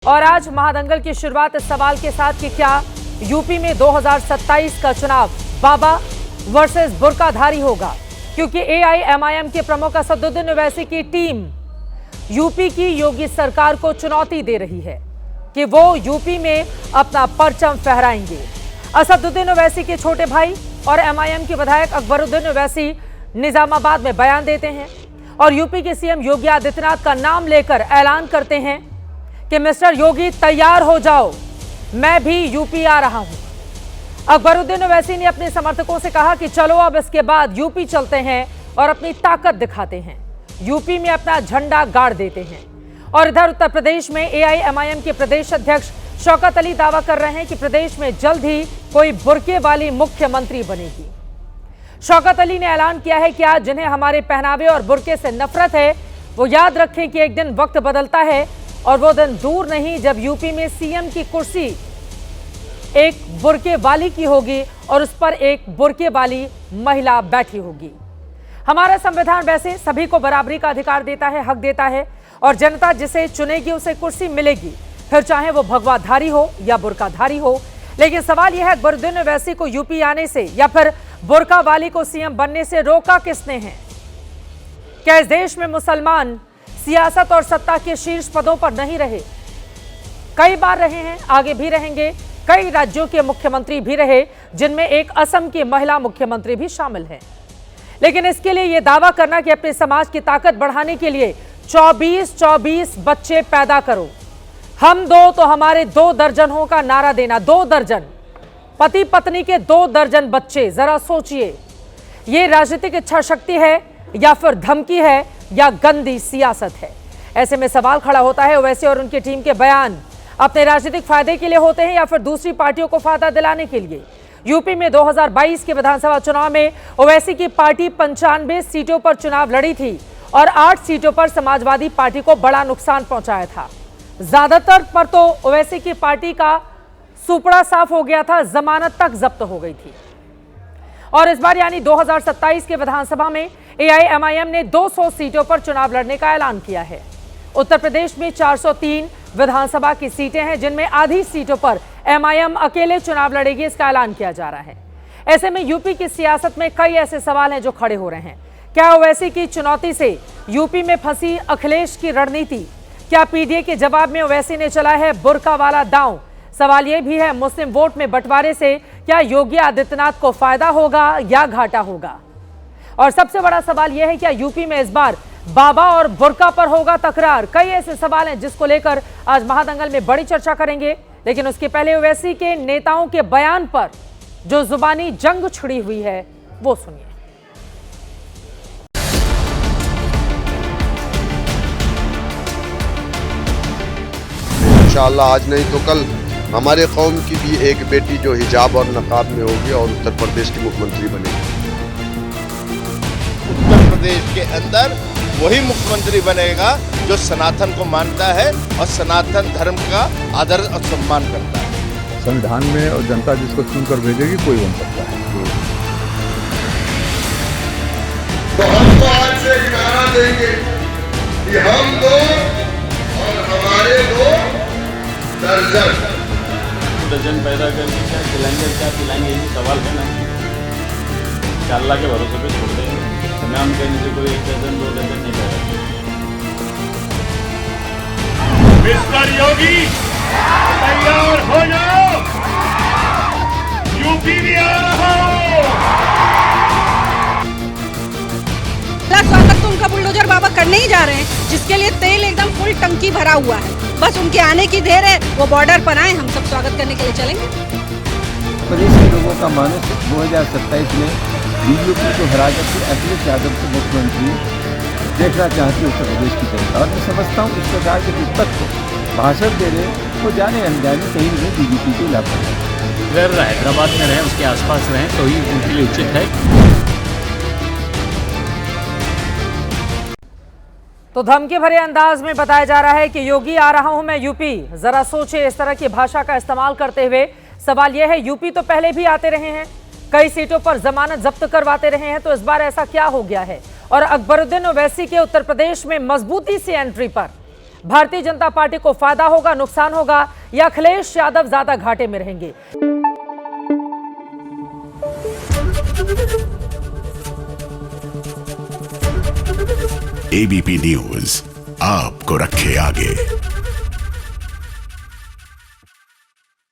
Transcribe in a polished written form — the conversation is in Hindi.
और आज महादंगल की शुरुआत इस सवाल के साथ कि क्या यूपी में 2027 का चुनाव बाबा वर्सेस बुर्काधारी होगा, क्योंकि एआईएमआईएम के प्रमुख असदुद्दीन ओवैसी की टीम यूपी की योगी सरकार को चुनौती दे रही है कि वो यूपी में अपना परचम फहराएंगे। असदुद्दीन ओवैसी के छोटे भाई और एमआईएम के विधायक अकबरुद्दीन ओवैसी निजामाबाद में बयान देते हैं और यूपी के सीएम योगी आदित्यनाथ का नाम लेकर ऐलान करते हैं कि मिस्टर योगी तैयार हो जाओ, मैं भी यूपी आ रहा हूं। अकबरुद्दीन ओवैसी ने अपने समर्थकों से कहा कि चलो अब इसके बाद यूपी चलते हैं और अपनी ताकत दिखाते हैं, यूपी में अपना झंडा गाड़ देते हैं। और इधर उत्तर प्रदेश में एआईएमआईएम के प्रदेश अध्यक्ष शौकत अली दावा कर रहे हैं कि प्रदेश में जल्द ही कोई बुर्के वाली मुख्यमंत्री बनेगी। शौकत अली ने ऐलान किया है कि आज जिन्हें हमारे पहनावे और बुर्के से नफरत है वो याद रखें कि एक दिन वक्त बदलता है और वो दिन दूर नहीं जब यूपी में सीएम की कुर्सी एक बुर्के वाली की होगी और उस पर एक बुर्के वाली महिला बैठी होगी। हमारा संविधान वैसे सभी को बराबरी का अधिकार देता है, हक देता है और जनता जिसे चुनेगी उसे कुर्सी मिलेगी, फिर चाहे वो भगवाधारी हो या बुर्काधारी हो। लेकिन सवाल यह है अकबरुद्दीन ओवैसी को यूपी आने से या फिर बुर्का वाली को सीएम बनने से रोका किसने है? क्या इस देश में मुसलमान सियासत और सत्ता के शीर्ष पदों पर नहीं रहे? कई बार रहे हैं, आगे भी रहेंगे। कई राज्यों के मुख्यमंत्री भी रहे जिनमें एक असम की महिला मुख्यमंत्री भी शामिल है। लेकिन इसके लिए यह दावा करना कि अपने समाज की ताकत बढ़ाने के लिए 24-24 बच्चे पैदा करो, हम दो तो हमारे 2 दर्जन हो का नारा देना, 2 दर्जन पति पत्नी के 2 दर्जन बच्चे, जरा सोचिए ये राजनीतिक इच्छा शक्ति है या फिर धमकी है या गंदी सियासत है? ऐसे में सवाल खड़ा होता है ओवैसी और उनकी टीम के बयान अपने राजनीतिक फायदे के लिए होते हैं या फिर दूसरी पार्टियों को फायदा दिलाने के लिए। यूपी में 2022 के विधानसभा चुनाव में ओवैसी की पार्टी 95 सीटों पर चुनाव लड़ी थी और 8 सीटों पर समाजवादी पार्टी को बड़ा नुकसान पहुंचाया था। ज्यादातर पर तो ओवैसी की पार्टी का सुपड़ा साफ हो गया था, जमानत तक जब्त हो गई थी। और इस बार यानी 2027 के विधानसभा में एआईएमआईएम ने 200 सीटों पर चुनाव लड़ने का ऐलान किया है। उत्तर प्रदेश में 403 विधानसभा की सीटें हैं जिनमें आधी सीटों पर एमआईएम अकेले चुनाव लड़ेगी, इसका ऐलान किया जा रहा है। ऐसे में यूपी की सियासत में कई ऐसे सवाल हैं जो खड़े हो रहे हैं। क्या ओवैसी की चुनौती से यूपी में फंसी अखिलेश की रणनीति? क्या पीडीए के जवाब में ओवैसी ने चला है बुर्का वाला दांव? सवाल यह भी है मुस्लिम वोट में बंटवारे से क्या योगी आदित्यनाथ को फायदा होगा या घाटा होगा? और सबसे बड़ा सवाल यह है क्या यूपी में इस बार बाबा और बुर्का पर होगा तकरार? कई ऐसे सवाल हैं जिसको लेकर आज महादंगल में बड़ी चर्चा करेंगे। लेकिन उसके पहले ओवैसी के नेताओं के बयान पर जो जुबानी जंग छिड़ी हुई है वो सुनिए। इंशाअल्लाह आज नहीं तो कल हमारे कौम की भी एक बेटी जो हिजाब और नकाब में होगी और उत्तर प्रदेश की मुख्यमंत्री बनेगी। उत्तर प्रदेश के अंदर वही मुख्यमंत्री बनेगा जो सनातन को मानता है और सनातन धर्म का आदर और सम्मान करता है। संविधान में और जनता जिसको चुनकर भेजेगी कोई बन सकता है। तो हम तो आज से नारा देंगे कि हम दो और हमारे 2 दर्जन पैदा करके क्या खिलाएंगे क्या पिलाएंगे, यही सवाल है ना। क्या अल्लाह के भरोसे पे छोड़ देंगे? नाम कहने से कोई 1 दर्जन 2 दर्जन नहीं पैदा। मिस्टर योगी तैयार हो जाओ, यूपी भी आ रहा हो। स्वागत तो उनका बुलडोजर बाबा करने ही जा रहे हैं, जिसके लिए तेल एकदम फुल टंकी भरा हुआ है। बस उनके आने की देर है, वो बॉर्डर पर आए, हम सब स्वागत करने के लिए चलेंगे। प्रदेश के लोगों का मानस 2027 में बीजेपी को हराकर के अखिलेश यादव को मुख्यमंत्री देखना चाहती है उत्तर प्रदेश की जनता। और मैं समझता हूँ इस प्रकार के विपक्ष को भाषण दे रहे तो जाने अनजाने कहीं भी बीजेपी को लाभ है। अगर हैदराबाद में रहें, उसके आसपास रहें तो ही उनके लिए उचित है। तो धमकी भरे अंदाज में बताया जा रहा है कि योगी आ रहा हूं मैं यूपी। जरा सोचे इस तरह की भाषा का इस्तेमाल करते हुए। सवाल यह है यूपी तो पहले भी आते रहे हैं, कई सीटों पर जमानत जब्त करवाते रहे हैं, तो इस बार ऐसा क्या हो गया है? और अकबरुद्दीन ओवैसी के उत्तर प्रदेश में मजबूती से एंट्री पर भारतीय जनता पार्टी को फायदा होगा, नुकसान होगा, या अखिलेश यादव ज्यादा घाटे में रहेंगे? एबीपी न्यूज आपको रखे आगे।